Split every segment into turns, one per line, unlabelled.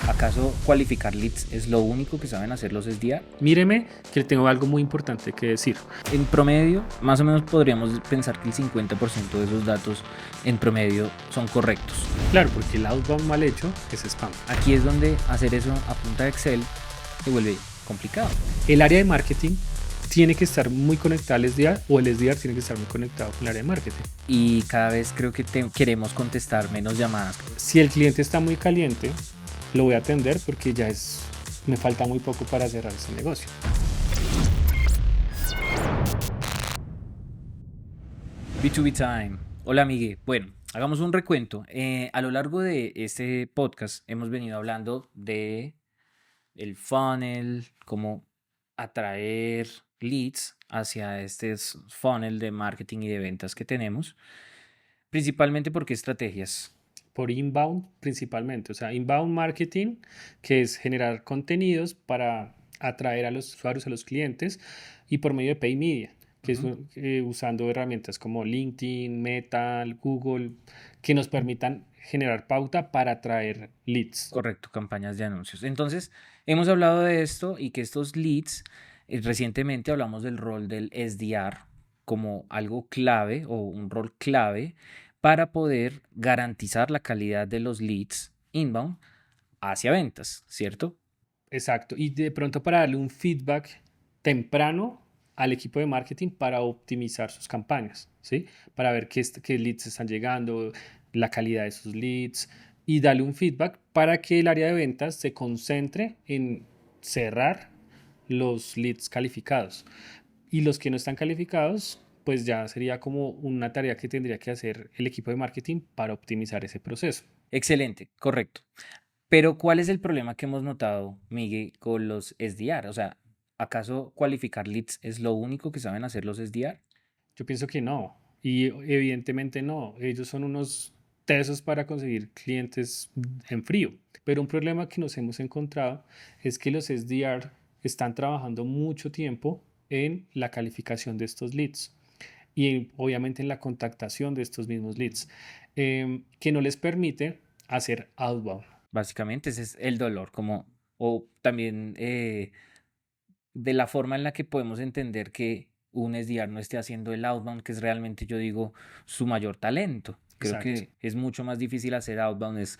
¿Acaso cualificar leads es lo único que saben hacer los SDR?
Míreme que tengo algo muy importante que decir.
En promedio, más o menos podríamos pensar que el 50% de esos datos en promedio son correctos.
Claro, porque el outbound mal hecho es spam.
Aquí es donde hacer eso a punta de Excel se vuelve complicado.
El área de marketing tiene que estar muy conectada al SDR o el SDR tiene que estar muy conectado con el área de marketing.
Y cada vez creo que queremos contestar menos llamadas.
Si el cliente está muy caliente, lo voy a atender porque me falta muy poco para cerrar ese negocio.
B2B Time. Hola, Migue. Bueno, hagamos un recuento. A lo largo de este podcast hemos venido hablando de el funnel, cómo atraer leads hacia este funnel de marketing y de ventas que tenemos, principalmente porque estrategias.
Por inbound principalmente, o sea, inbound marketing, que es generar contenidos para atraer a los usuarios, a los clientes, y por medio de paid media, que es usando herramientas como LinkedIn, Meta, Google, que nos permitan generar pauta para atraer leads.
Correcto, campañas de anuncios. Entonces, hemos hablado de esto y que estos leads, recientemente hablamos del rol del SDR como algo clave o un rol clave para poder garantizar la calidad de los leads inbound hacia ventas, ¿cierto?
Exacto, y de pronto para darle un feedback temprano al equipo de marketing para optimizar sus campañas, ¿sí? Para ver qué leads están llegando, la calidad de sus leads y darle un feedback para que el área de ventas se concentre en cerrar los leads calificados. Y los que no están calificados, pues ya sería como una tarea que tendría que hacer el equipo de marketing para optimizar ese proceso.
Excelente, correcto. Pero ¿cuál es el problema que hemos notado, Miguel, con los SDR? O sea, ¿acaso cualificar leads es lo único que saben hacer los SDR?
Yo pienso que no, y evidentemente no. Ellos son unos tesos para conseguir clientes en frío. Pero un problema que nos hemos encontrado es que los SDR están trabajando mucho tiempo en la calificación de estos leads y obviamente en la contactación de estos mismos leads, que no les permite hacer outbound.
Básicamente ese es el dolor, como, o también de la forma en la que podemos entender que un SDR no esté haciendo el outbound, que es realmente, yo digo, su mayor talento. Creo
Exacto.
que es mucho más difícil hacer outbound, es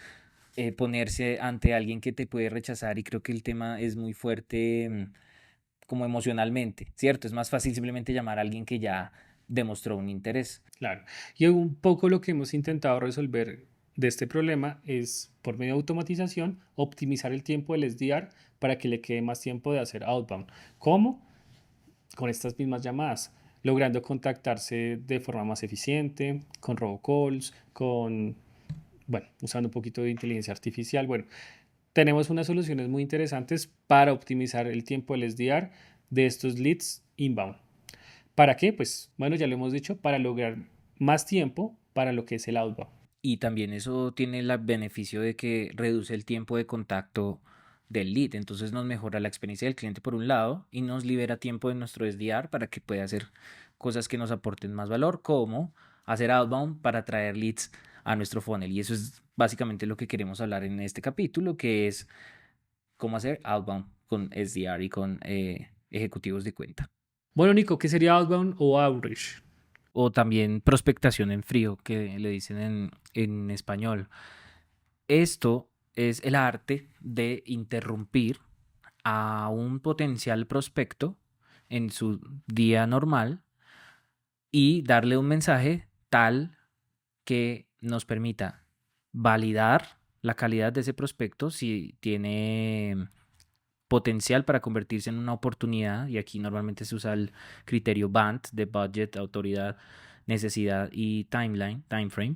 ponerse ante alguien que te puede rechazar y creo que el tema es muy fuerte como emocionalmente, ¿cierto? Es más fácil simplemente llamar a alguien que ya demostró un interés.
Claro. Y un poco lo que hemos intentado resolver de este problema es, por medio de automatización, optimizar el tiempo del SDR para que le quede más tiempo de hacer outbound. ¿Cómo? Con estas mismas llamadas, logrando contactarse de forma más eficiente, con robocalls, bueno, usando un poquito de inteligencia artificial. Bueno, tenemos unas soluciones muy interesantes para optimizar el tiempo del SDR de estos leads inbound. ¿Para qué? Pues bueno, ya lo hemos dicho, para lograr más tiempo para lo que es el outbound.
Y también eso tiene el beneficio de que reduce el tiempo de contacto del lead. Entonces nos mejora la experiencia del cliente por un lado y nos libera tiempo de nuestro SDR para que pueda hacer cosas que nos aporten más valor, como hacer outbound para traer leads a nuestro funnel. Y eso es básicamente lo que queremos hablar en este capítulo, que es cómo hacer outbound con SDR y con ejecutivos de cuenta.
Bueno, Nico, ¿qué sería outbound o outreach?
O también prospectación en frío, que le dicen en español. Esto es el arte de interrumpir a un potencial prospecto en su día normal y darle un mensaje tal que nos permita validar la calidad de ese prospecto si tiene potencial para convertirse en una oportunidad, y aquí normalmente se usa el criterio BANT de budget, autoridad, necesidad y time frame.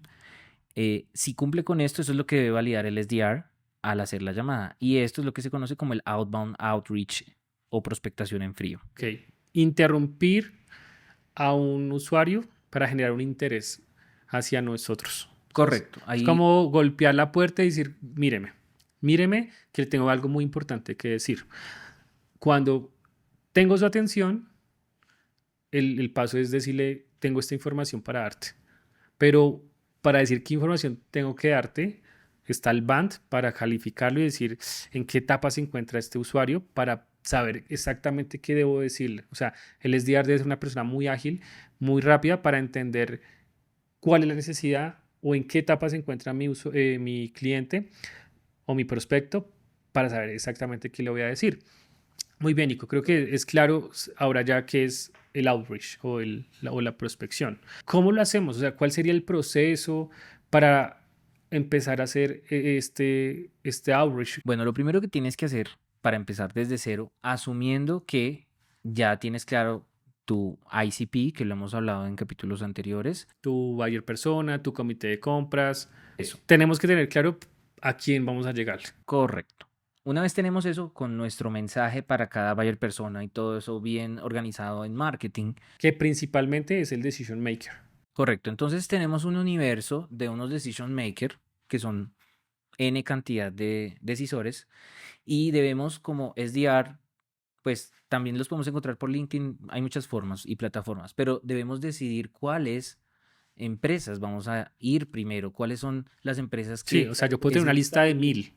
Si cumple con esto, eso es lo que debe validar el SDR al hacer la llamada. Y esto es lo que se conoce como el outbound outreach o prospectación en frío.
Ok. Interrumpir a un usuario para generar un interés hacia nosotros.
Correcto.
Es
Ahí,
como golpear la puerta y decir, míreme, que tengo algo muy importante que decir. Cuando tengo su atención, el paso es decirle, tengo esta información para darte. Pero para decir qué información tengo que darte, Está el Band para calificarlo y decir en qué etapa se encuentra este usuario para saber exactamente qué debo decirle. O sea, el SDR debe ser una persona muy ágil, muy rápida para entender cuál es la necesidad o en qué etapa se encuentra mi cliente o mi prospecto para saber exactamente qué le voy a decir. Muy bien, Nico. Creo que es claro ahora ya qué es el outreach o la prospección. ¿Cómo lo hacemos? O sea, ¿cuál sería el proceso para empezar a hacer este outreach?
Bueno, lo primero que tienes que hacer para empezar desde cero, asumiendo que ya tienes claro tu ICP, que lo hemos hablado en capítulos anteriores.
Tu buyer persona, tu comité de compras.
Eso.
Tenemos que tener claro a quién vamos a llegar.
Correcto. Una vez tenemos eso con nuestro mensaje para cada buyer persona y todo eso bien organizado en marketing.
Que principalmente es el decision maker.
Correcto. Entonces tenemos un universo de unos decision maker que son N cantidad de decisores y debemos como SDR, pues también los podemos encontrar por LinkedIn, hay muchas formas y plataformas, pero debemos decidir cuáles empresas vamos a ir primero, cuáles son las empresas
Sí,
que
o sea, yo puedo tener
es
una lista de 1000,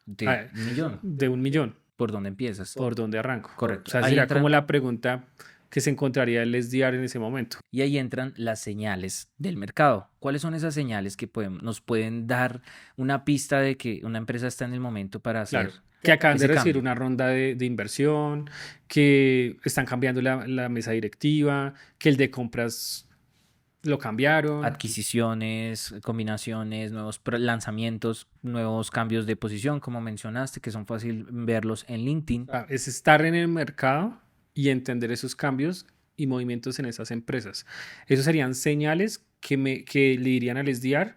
de 1 millón.
de 1 millón.
¿Por dónde empiezas?
¿Por dónde arranco? O
Correcto.
sea,
Ahí
sería como
entran,
la pregunta que se encontraría el SDR en ese momento.
y ahí entran las señales del mercado. ¿Cuáles son esas señales que nos pueden dar una pista de que una empresa está en el momento para hacer
Claro, que acaban de
ese
recibir
cambio?
una ronda de inversión, que están cambiando la mesa directiva, que el de compras lo cambiaron.
Adquisiciones, combinaciones, nuevos lanzamientos, nuevos cambios de posición, como mencionaste, que son fácil verlos en LinkedIn.
Es estar en el mercado y entender esos cambios y movimientos en esas empresas. Esos serían señales que le dirían al SDR,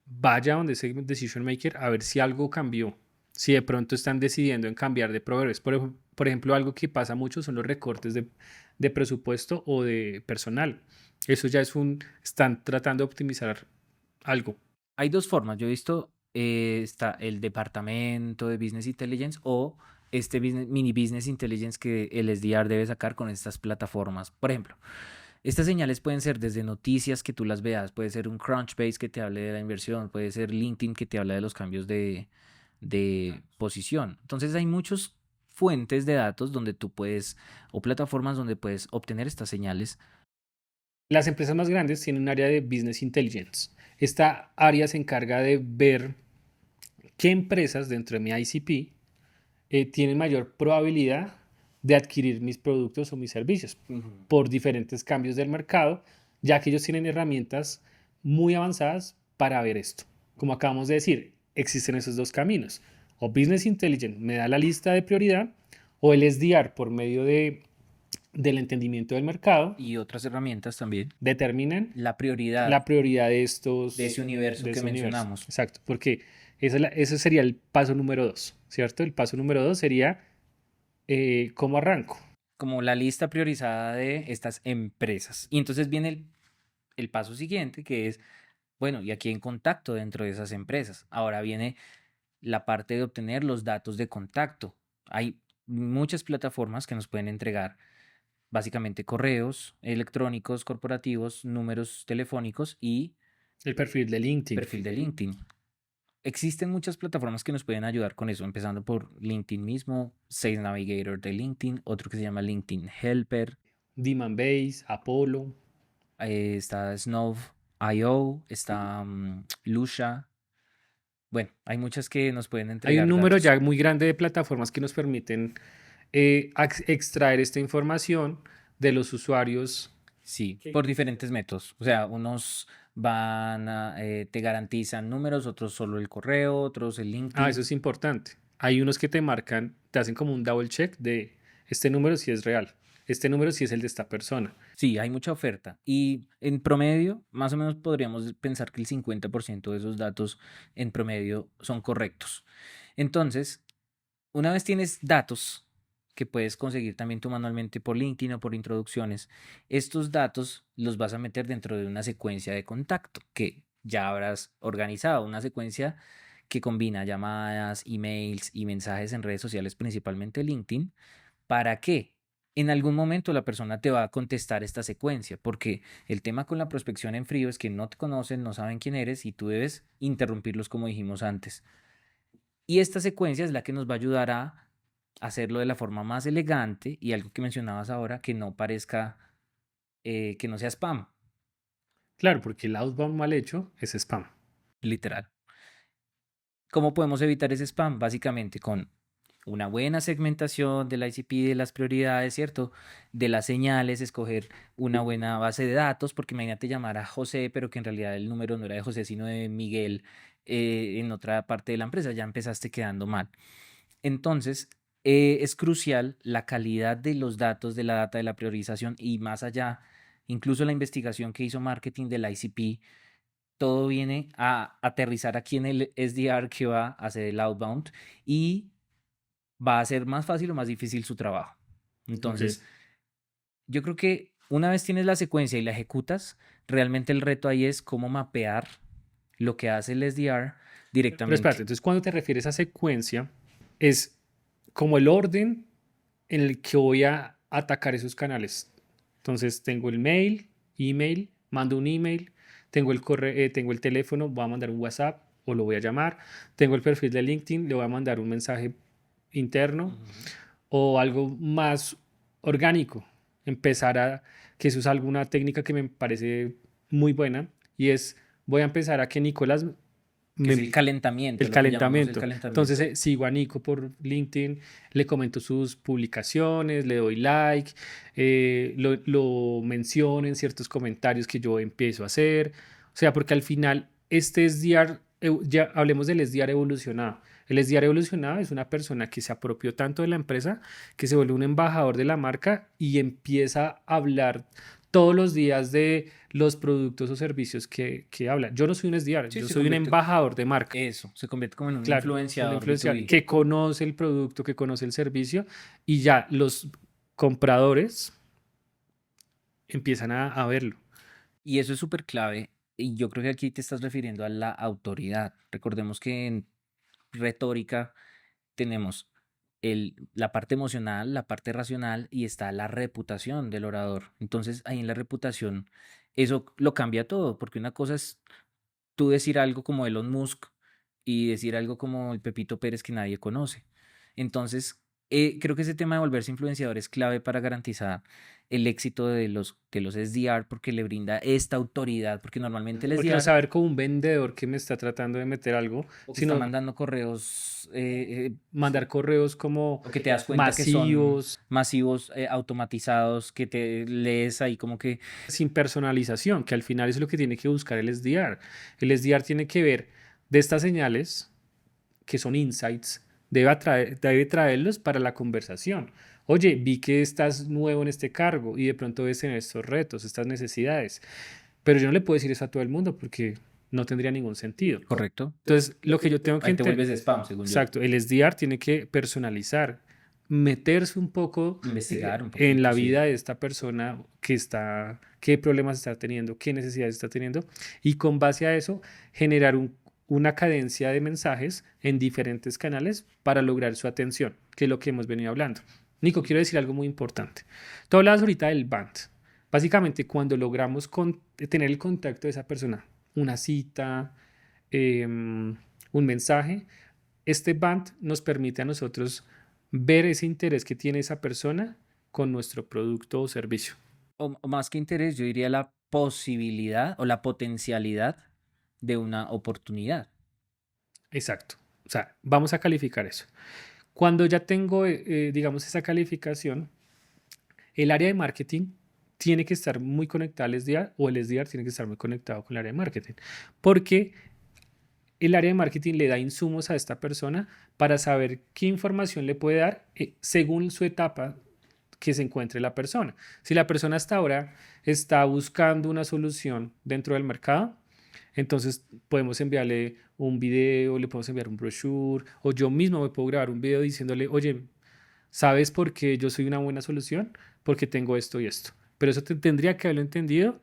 vaya donde ese decision maker a ver si algo cambió, si de pronto están decidiendo en cambiar de proveedores. Por ejemplo, algo que pasa mucho son los recortes de presupuesto o de personal. Eso ya están tratando de optimizar algo.
Hay dos formas. Yo he visto, está el departamento de Business Intelligence o este mini Business Intelligence que el SDR debe sacar con estas plataformas. Por ejemplo, estas señales pueden ser desde noticias que tú las veas, puede ser un Crunchbase que te hable de la inversión, puede ser LinkedIn que te habla de los cambios de posición. Entonces hay muchas fuentes de datos donde tú puedes, o plataformas donde puedes obtener estas señales.
Las empresas más grandes tienen un área de Business Intelligence. Esta área se encarga de ver qué empresas dentro de mi ICP tienen mayor probabilidad de adquirir mis productos o mis servicios por diferentes cambios del mercado, ya que ellos tienen herramientas muy avanzadas para ver esto. Como acabamos de decir, existen esos dos caminos. O Business Intelligence me da la lista de prioridad, o el SDR por medio del entendimiento del mercado
Y otras herramientas también.
determinan
La prioridad
la prioridad de estos
de ese universo
de
que
ese universo.
mencionamos.
Exacto, porque ese sería el paso número 2, ¿cierto? El paso número 2 sería cómo arranco.
Como la lista priorizada de estas empresas. Y entonces viene el paso siguiente, que es, bueno, ¿y a quién contacto dentro de esas empresas? Ahora viene la parte de obtener los datos de contacto. Hay muchas plataformas que nos pueden entregar básicamente correos electrónicos corporativos, números telefónicos y
El perfil de LinkedIn.
perfil de LinkedIn. Existen muchas plataformas que nos pueden ayudar con eso, empezando por LinkedIn mismo, Sales Navigator de LinkedIn, otro que se llama LinkedIn Helper,
Demand Base, Apollo.
está Snow.io, está Lusha. Bueno, hay muchas que nos pueden
Hay un
entregar
número
datos.
ya muy grande de plataformas que nos permiten extraer esta información de los usuarios.
Sí, por diferentes métodos. O sea, unos te garantizan números, otros solo el correo, otros el
Ah,
LinkedIn.
eso es importante. Hay unos que te marcan, te hacen como un double check de este número si es real, este número si es el de esta persona.
Sí, hay mucha oferta. Y en promedio, más o menos podríamos pensar que el 50% de esos datos en promedio son correctos. Entonces, una vez tienes datos que puedes conseguir también tú manualmente por LinkedIn o por introducciones, estos datos los vas a meter dentro de una secuencia de contacto que ya habrás organizado, una secuencia que combina llamadas, emails y mensajes en redes sociales, principalmente LinkedIn. ¿Para qué? en algún momento la persona te va a contestar esta secuencia, porque el tema con la prospección en frío es que no te conocen, no saben quién eres y tú debes interrumpirlos como dijimos antes. Y esta secuencia es la que nos va a ayudar a hacerlo de la forma más elegante y algo que mencionabas ahora, que no parezca, que no sea spam,
Claro, porque el outbound mal hecho es spam.
literal. ¿Cómo podemos evitar ese spam? Básicamente con una buena segmentación del ICP, de las prioridades, ¿cierto? De las señales, escoger una buena base de datos, porque imagínate llamar a José, pero que en realidad el número no era de José, sino de Miguel en otra parte de la empresa, ya empezaste quedando mal. Entonces, es crucial la calidad de los datos, de la data, de la priorización y más allá, incluso la investigación que hizo marketing del ICP, todo viene a aterrizar aquí en el SDR que va a hacer el outbound y va a ser más fácil o más difícil su trabajo.
Ok.
Entonces, yo creo que una vez tienes la secuencia y la ejecutas, realmente el reto ahí es cómo mapear lo que hace el SDR
Pero espérate,
directamente.
entonces cuando te refieres a secuencia, es como el orden en el que voy a atacar esos canales. Entonces tengo el mail, email, mando un email, tengo el correo, tengo el teléfono, voy a mandar un WhatsApp o lo voy a llamar, tengo el perfil de LinkedIn, le voy a mandar un mensaje interno
Ujú.
o algo más orgánico. Empezar a, que eso es alguna técnica que me parece muy buena y es, voy a empezar a que Nicolás
Que es el
me,
calentamiento,
el
lo que llamamos el
calentamiento. Entonces
calentamiento.
sigo a Nico por LinkedIn, le comento sus publicaciones, le doy like, lo menciono en ciertos comentarios que yo empiezo a hacer. O sea, porque al final este SDR, ya hablemos del SDR evolucionado. El SDR evolucionado es una persona que se apropió tanto de la empresa que se vuelve un embajador de la marca y empieza a hablar todos los días de los productos o servicios que habla. Yo no soy un SDR,
Sí,
yo
se
soy un
convierte,
embajador de marca.
eso, se convierte como en un
Claro, un
influenciador
influenciador
B2B.
que conoce el producto, que conoce el servicio y ya los compradores empiezan a verlo.
Y eso es súper clave. Y yo creo que aquí te estás refiriendo a la autoridad. Recordemos que en retórica tenemos la parte emocional, la parte racional y está la reputación del orador. Entonces, ahí en la reputación, eso lo cambia todo, porque una cosa es tú decir algo como Elon Musk y decir algo como el Pepito Pérez que nadie conoce. Entonces, creo que ese tema de volverse influenciador es clave para garantizar el éxito de los SDR porque le brinda esta autoridad, porque normalmente el
Porque no
SDR
saber como un vendedor que me está tratando de meter algo,
o que está
sino
mandando correos
mandar correos como
o que te das cuenta que son
masivos,
masivos, automatizados, que te lees ahí como que
sin personalización, que al final es lo que tiene que buscar el SDR. El SDR tiene que ver de estas señales que son insights, debe traerlos para la conversación. Oye, vi que estás nuevo en este cargo y de pronto ves en estos retos, estas necesidades, pero yo no le puedo decir eso a todo el mundo porque no tendría ningún sentido.
correcto.
Entonces, lo que yo tengo que
Ahí te
entender,
vuelves spam, según yo.
exacto, el SDR tiene que personalizar, meterse un poco
Investigar un
en la
poquito, sí.
vida de esta persona que está, qué problemas está teniendo, qué necesidades está teniendo, y con base a eso generar una cadencia de mensajes en diferentes canales para lograr su atención, que es lo que hemos venido hablando. Nico, quiero decir algo muy importante. Tú hablabas ahorita del BANT. Básicamente, cuando logramos tener el contacto de esa persona, una cita, un mensaje, este BANT nos permite a nosotros ver ese interés que tiene esa persona con nuestro producto o servicio.
O más que interés, yo diría la posibilidad o la potencialidad de una oportunidad.
Exacto. O sea, vamos a calificar eso. Cuando ya tengo, digamos, esa calificación, el área de marketing tiene que estar muy conectada al SDR o el SDR tiene que estar muy conectado con el área de marketing. Porque el área de marketing le da insumos a esta persona para saber qué información le puede dar según su etapa que se encuentre la persona. Si la persona hasta ahora está buscando una solución dentro del mercado, entonces podemos enviarle un video, le podemos enviar un brochure, o yo mismo me puedo grabar un video diciéndole, oye, ¿sabes por qué yo soy una buena solución? Porque tengo esto y esto. Pero eso tendría que haberlo entendido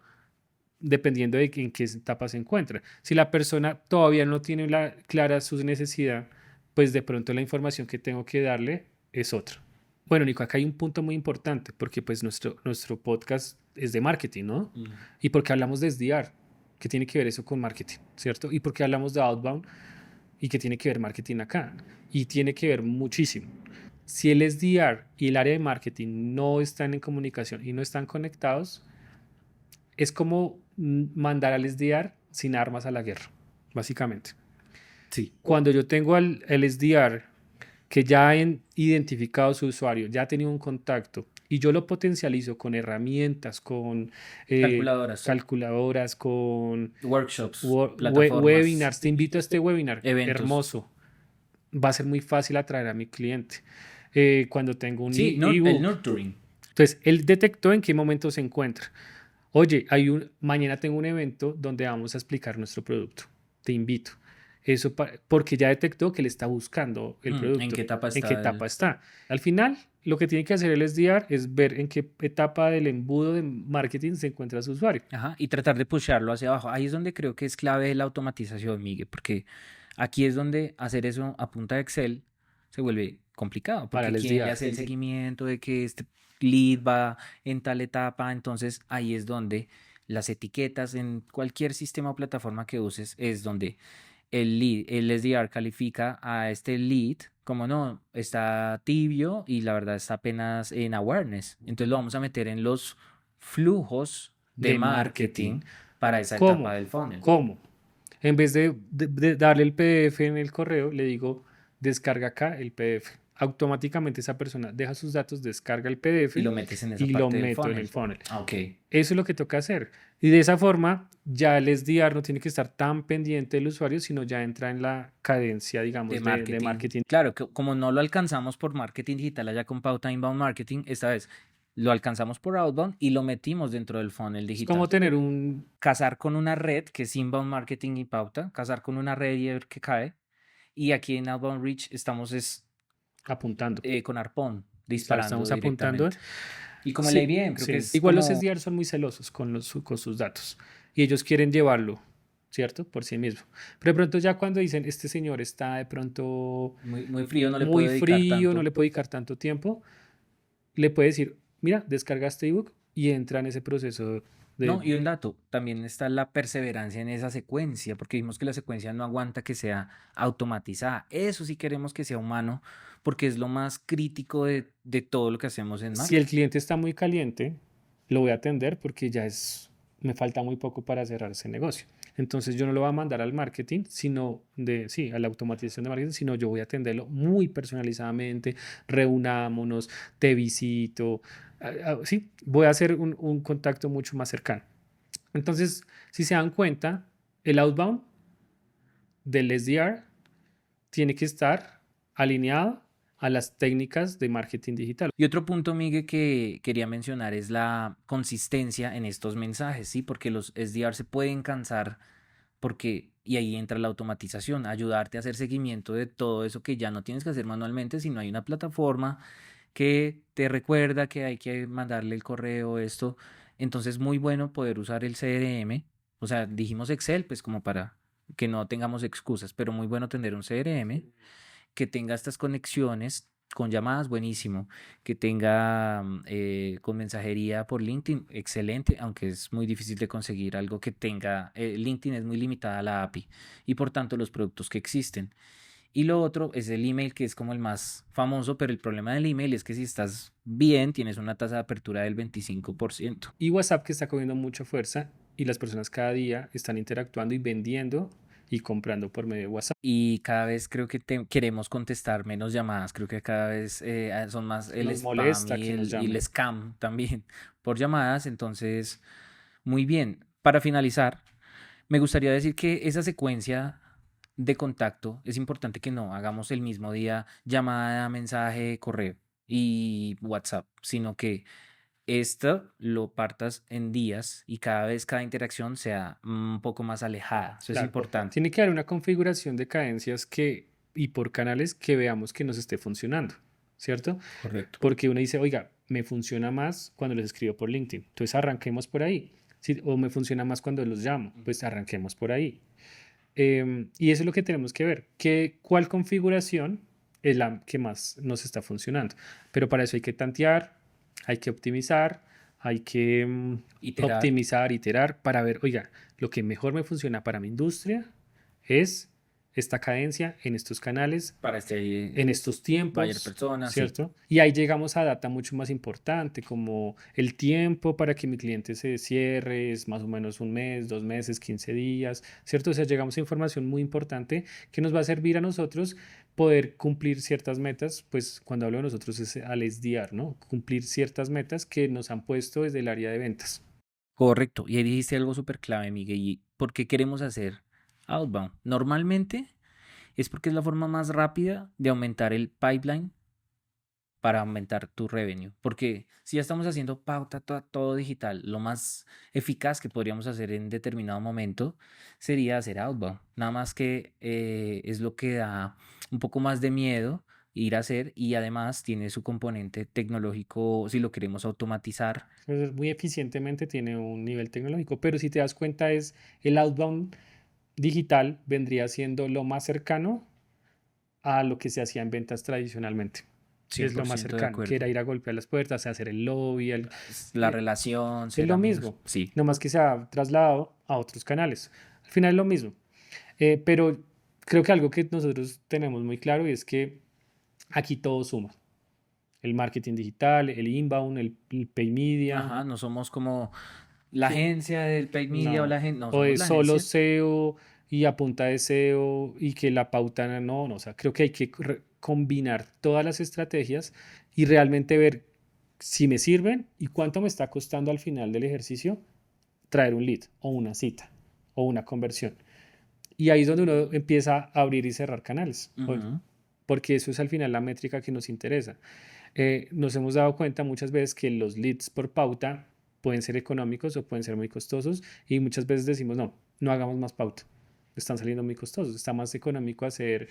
dependiendo de en qué etapa se encuentra. Si la persona todavía no tiene clara su necesidad, pues de pronto la información que tengo que darle es otra. Bueno, Nico, acá hay un punto muy importante porque pues nuestro podcast es de marketing, ¿no? Y porque hablamos de SDR, que tiene que ver eso con marketing, ¿cierto? Y porque hablamos de outbound y que tiene que ver marketing acá. Y tiene que ver muchísimo. Si el SDR y el área de marketing no están en comunicación y no están conectados, es como mandar al SDR sin armas a la guerra, básicamente.
Sí.
Cuando yo tengo al SDR que ya ha identificado su usuario, ya ha tenido un contacto y yo lo potencializo con herramientas, con
Calculadoras,
calculadoras, con
workshops, plataformas,
webinars. Te invito a este webinar,
eventos.
hermoso. Va a ser muy fácil atraer a mi cliente. Cuando tengo un
Sí, el
ebook,
nurturing.
entonces él detectó en qué momento se encuentra. Oye, mañana tengo un evento donde vamos a explicar nuestro producto. Te invito. Eso porque ya detectó que le está buscando el
¿En
producto,
qué etapa
en qué
está
etapa está. Al final, lo que tiene que hacer el SDR es ver en qué etapa del embudo de marketing se encuentra su usuario.
Ajá, y tratar de pusharlo hacia abajo. Ahí es donde creo que es clave la automatización, Miguel, porque aquí es donde hacer eso a punta de Excel se vuelve complicado,
Para
porque
el
quién le
SDR.
hace el seguimiento de que este lead va en tal etapa, entonces ahí es donde las etiquetas en cualquier sistema o plataforma que uses es donde el SDR califica a este lead como no, está tibio y la verdad está apenas en awareness. Entonces lo vamos a meter en los flujos de
De marketing.
marketing para esa etapa
¿Cómo?
del funnel.
¿Cómo? En vez de darle el PDF en el correo, le digo, descarga acá el PDF. Automáticamente esa persona deja sus datos, descarga el
Y
PDF
lo metes en esa
y lo
parte del
meto en el
funnel.
funnel.
Ah, ok.
Eso es lo que toca hacer. Y de esa forma, ya el SDR no tiene que estar tan pendiente del usuario, sino ya entra en la cadencia,
De
digamos, de
marketing.
marketing.
Claro, que como no lo alcanzamos por marketing digital allá con pauta inbound marketing, esta vez lo alcanzamos por outbound y lo metimos dentro del funnel
Es como
digital.
tener un
Casar con una red que es inbound marketing y pauta, casar con una red y ver qué cae. Y aquí en Outbound Reach estamos
apuntando.
con arpón,
Claro,
disparando
estamos apuntando.
directamente. Y como el
Sí,
IBM, creo que
sí.
es
Igual los
como
SDR son muy celosos con sus datos y ellos quieren llevarlo, ¿cierto? Por sí mismo. Pero de pronto ya cuando dicen, este señor está de pronto
muy, muy frío, no le
muy
puedo dedicar
frío, no
tanto.
le puede dedicar tanto tiempo, le puede decir, mira, descarga este ebook y entra en ese proceso de...
No, y un dato, también está la perseverancia en esa secuencia, porque vimos que la secuencia no aguanta que sea automatizada. Eso sí queremos que sea humano, porque es lo más crítico de todo lo que hacemos en
Si el
marketing.
cliente está muy caliente, lo voy a atender porque me falta muy poco para cerrar ese negocio. Entonces yo no lo voy a mandar al marketing, sí, a la automatización de marketing, sino yo voy a atenderlo muy personalizadamente, reunámonos, te visito, sí, voy a hacer un contacto mucho más cercano. Entonces, si se dan cuenta, el outbound del SDR tiene que estar alineado a las técnicas de marketing digital.
Y otro punto, Miguel, que quería mencionar es la consistencia en estos mensajes, ¿sí? Porque los SDR se pueden cansar y ahí entra la automatización, ayudarte a hacer seguimiento de todo eso que ya no tienes que hacer manualmente, sino hay una plataforma que te recuerda que hay que mandarle el correo, esto. Entonces, muy bueno poder usar el CRM. O sea, dijimos Excel, pues como para que no tengamos excusas, pero muy bueno tener un CRM que tenga estas conexiones con llamadas, buenísimo. Que tenga con mensajería por LinkedIn, excelente, aunque es muy difícil de conseguir algo que tenga. LinkedIn es muy limitada a la API y por tanto los productos que existen. Y lo otro es el email, que es como el más famoso, pero el problema del email es que si estás bien, tienes una tasa de apertura del 25%.
Y WhatsApp que está cogiendo mucha fuerza y las personas cada día están interactuando y vendiendo y comprando por medio de WhatsApp.
Y cada vez creo que queremos contestar menos llamadas. Creo que cada vez son más el
Nos
spam
molesta que nos
y el
llamen.
scam también por llamadas. Entonces, muy bien. Para finalizar, me gustaría decir que esa secuencia de contacto es importante que no hagamos el mismo día llamada, mensaje, correo y WhatsApp, sino que esto lo partas en días y cada vez cada interacción sea un poco más alejada. Eso es
Claro,
importante.
tiene que haber una configuración de cadencias y por canales que veamos que nos esté funcionando, ¿cierto?
Correcto.
Porque uno dice, oiga, me funciona más cuando les escribo por LinkedIn. Entonces arranquemos por ahí. Sí, o me funciona más cuando los llamo. Pues arranquemos por ahí. Y eso es lo que tenemos que ver. ¿Cuál configuración es la que más nos está funcionando. Pero para eso hay que tantear, hay que optimizar, hay que
Iterar.
optimizar, iterar para ver, oiga, lo que mejor me funciona para mi industria es esta cadencia en estos canales,
Para
en estos
buyer
tiempos,
persona, sí.
¿cierto? Y ahí llegamos a data mucho más importante, como el tiempo para que mi cliente se cierre, es más o menos un mes, 2 meses, 15 días, ¿cierto? O sea, llegamos a información muy importante que nos va a servir a nosotros poder cumplir ciertas metas, pues cuando hablo de nosotros es al SDR, ¿no? Cumplir ciertas metas que nos han puesto desde el área de ventas.
Correcto. Y ahí dijiste algo súper clave, Miguel. ¿Y por qué queremos hacer outbound? Normalmente es porque es la forma más rápida de aumentar el pipeline para aumentar tu revenue. Porque si ya estamos haciendo pauta, todo digital, lo más eficaz que podríamos hacer en determinado momento sería hacer outbound. Nada más que es lo que da un poco más de miedo ir a hacer y además tiene su componente tecnológico si lo queremos automatizar.
Entonces, muy eficientemente tiene un nivel tecnológico, pero si te das cuenta es el outbound digital vendría siendo lo más cercano a lo que se hacía en ventas tradicionalmente. Es lo más
100% de
cercano, que
acuerdo.
era ir a golpear las puertas, hacer el lobby,
La
eh,
relación,
es
ser
lo
amigos,
mismo,
sí.
nomás que se ha trasladado a otros canales. Al final es lo mismo. Pero creo que algo que nosotros tenemos muy claro y es que aquí todo suma. El marketing digital, el inbound, el pay media,
Ajá, no somos como la
que
agencia del paid media o
no,
la gente, no,
o
somos
es
la
solo
agencia.
SEO y a punta de SEO y que la pauta no, no, o sea, creo que hay que combinar todas las estrategias y realmente ver si me sirven y cuánto me está costando al final del ejercicio traer un lead o una cita o una conversión. Y ahí es donde uno empieza a abrir y cerrar canales,
Ujú.
porque eso es al final la métrica que nos interesa. Nos hemos dado cuenta muchas veces que los leads por pauta pueden ser económicos o pueden ser muy costosos y muchas veces decimos, no, no hagamos más pauta. Están saliendo muy costosos. Está más económico hacer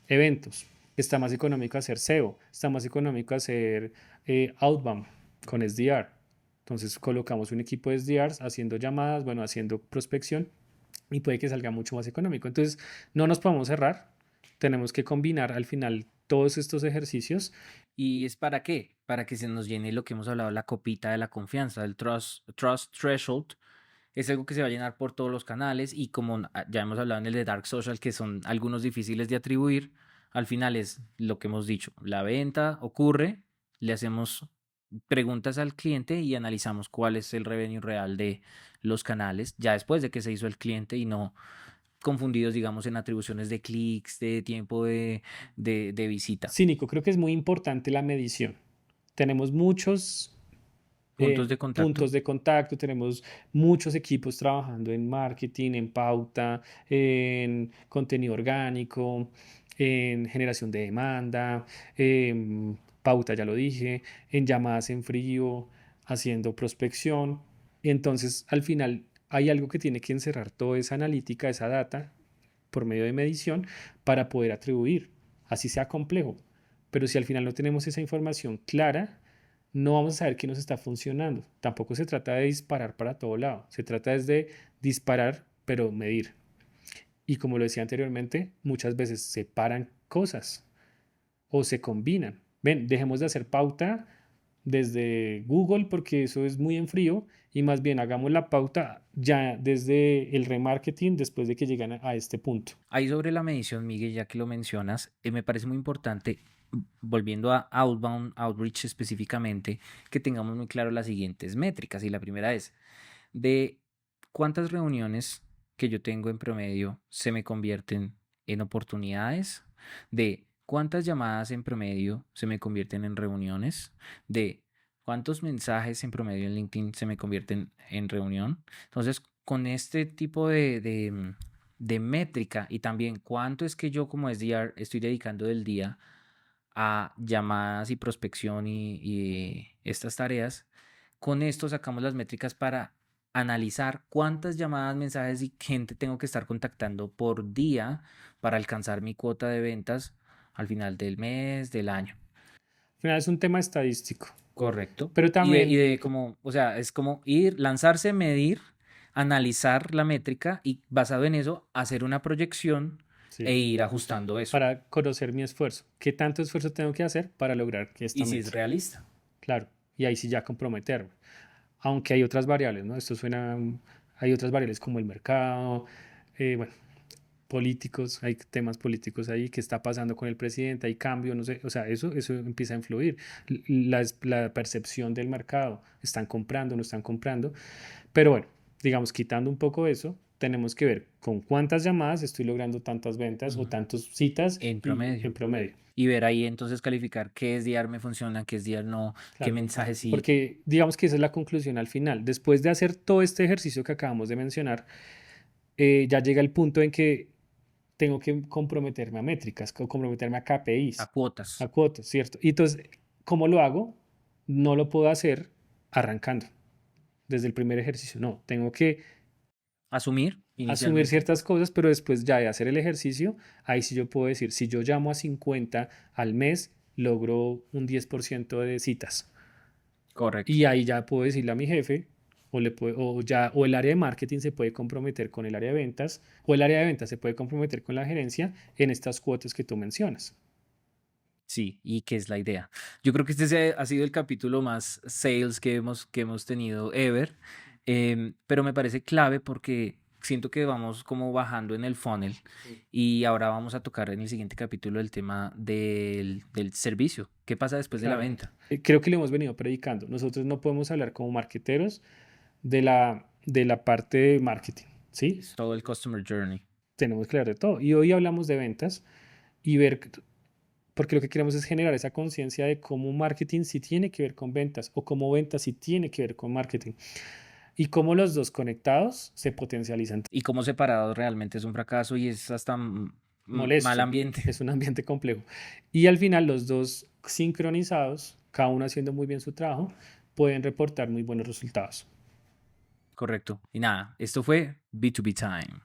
eventos. Está más económico hacer SEO. Está más económico hacer outbound con SDR. Entonces colocamos un equipo de SDRs haciendo llamadas, bueno, haciendo prospección y puede que salga mucho más económico. Entonces no nos podemos cerrar. Tenemos que combinar al final todos estos ejercicios.
¿Y es para qué? Para que se nos llene lo que hemos hablado, la copita de la confianza, el trust threshold. Es algo que se va a llenar por todos los canales y como ya hemos hablado en el de Dark Social, que son algunos difíciles de atribuir, al final es lo que hemos dicho. La venta ocurre, le hacemos preguntas al cliente y analizamos cuál es el revenue real de los canales, ya después de que se hizo el cliente y no confundidos, digamos, en atribuciones de clics, de tiempo de visita.
Sí, Nico, creo que es muy importante la medición. Tenemos muchos
Puntos de contacto.
puntos de contacto, tenemos muchos equipos trabajando en marketing, en pauta, en contenido orgánico, en generación de demanda, en pauta, ya lo dije, en llamadas en frío, haciendo prospección. Entonces, al final, hay algo que tiene que encerrar toda esa analítica, esa data, por medio de medición, para poder atribuir, así sea complejo. Pero si al final no tenemos esa información clara, no vamos a saber qué nos está funcionando. Tampoco se trata de disparar para todo lado, se trata es de disparar, pero medir. Y como lo decía anteriormente, muchas veces se paran cosas o se combinan. Ven, dejemos de hacer pauta desde Google porque eso es muy en frío y más bien hagamos la pauta ya desde el remarketing después de que llegan a este punto.
Ahí sobre la medición, Miguel, ya que lo mencionas, me parece muy importante, volviendo a outbound, outreach específicamente, que tengamos muy claro las siguientes métricas. Y la primera es de cuántas reuniones que yo tengo en promedio se me convierten en oportunidades, de cuántas llamadas en promedio se me convierten en reuniones, de cuántos mensajes en promedio en LinkedIn se me convierten en reunión. Entonces, con este tipo de métrica y también cuánto es que yo como SDR estoy dedicando del día a llamadas y prospección y estas tareas, con esto sacamos las métricas para analizar cuántas llamadas, mensajes y gente tengo que estar contactando por día para alcanzar mi cuota de ventas al final del mes, del año.
Al final es un tema estadístico,
Correcto.
pero
Y
también
de como, o sea, es como ir, lanzarse, medir, analizar la métrica y basado en eso hacer una proyección
Sí.
e ir ajustando eso.
Para conocer mi esfuerzo. ¿Qué tanto esfuerzo tengo que hacer para lograr que esta
Y si es
meta?
realista.
Claro. Y ahí sí ya comprometerme. Aunque hay otras variables, ¿no? Esto suena, hay otras variables como el mercado, bueno, políticos, hay temas políticos ahí, qué está pasando con el presidente, hay cambio, no sé, o sea, eso empieza a influir. La percepción del mercado, están comprando, no están comprando, pero bueno, digamos, quitando un poco eso, tenemos que ver con cuántas llamadas estoy logrando tantas ventas o
Ujú.
tantas citas
En
y en
promedio.
promedio.
Y ver ahí entonces calificar qué SDR me funciona, qué SDR no, qué
Claro,
mensajes sí.
porque digamos que esa es la conclusión al final. Después de hacer todo este ejercicio que acabamos de mencionar, ya llega el punto en que tengo que comprometerme a métricas, comprometerme a
A
KPIs,
cuotas.
a cuotas, ¿cierto? Y entonces, ¿cómo lo hago? No lo puedo hacer arrancando desde el primer ejercicio, no, tengo que
Asumir
asumir
inicialmente.
ciertas cosas, pero después ya de hacer el ejercicio, ahí sí yo puedo decir, si yo llamo a 50 al mes, logro un 10% de citas.
Correcto.
Y ahí ya puedo decirle a mi jefe, o el área de marketing se puede comprometer con el área de ventas, o el área de ventas se puede comprometer con la gerencia en estas cuotas que tú mencionas.
Sí, y qué es la idea. Yo creo que ha sido el capítulo más sales que hemos tenido ever, pero me parece clave porque siento que vamos como bajando en el funnel y ahora vamos a tocar en el siguiente capítulo el tema del servicio. ¿Qué pasa después de la
Claro.
venta?
Creo que le hemos venido predicando. Nosotros no podemos hablar como marketeros de la parte de marketing, ¿sí?
Es todo el customer journey.
Tenemos que hablar de todo. Y hoy hablamos de ventas y ver, porque lo que queremos es generar esa conciencia de cómo marketing sí tiene que ver con ventas o cómo ventas sí tiene que ver con marketing y cómo los dos conectados se potencializan.
Y como separado realmente es un fracaso y es hasta mal
Molesto,
ambiente.
es un ambiente complejo. Y al final los dos sincronizados, cada uno haciendo muy bien su trabajo, pueden reportar muy buenos resultados.
Correcto. Y nada, esto fue B2B Time.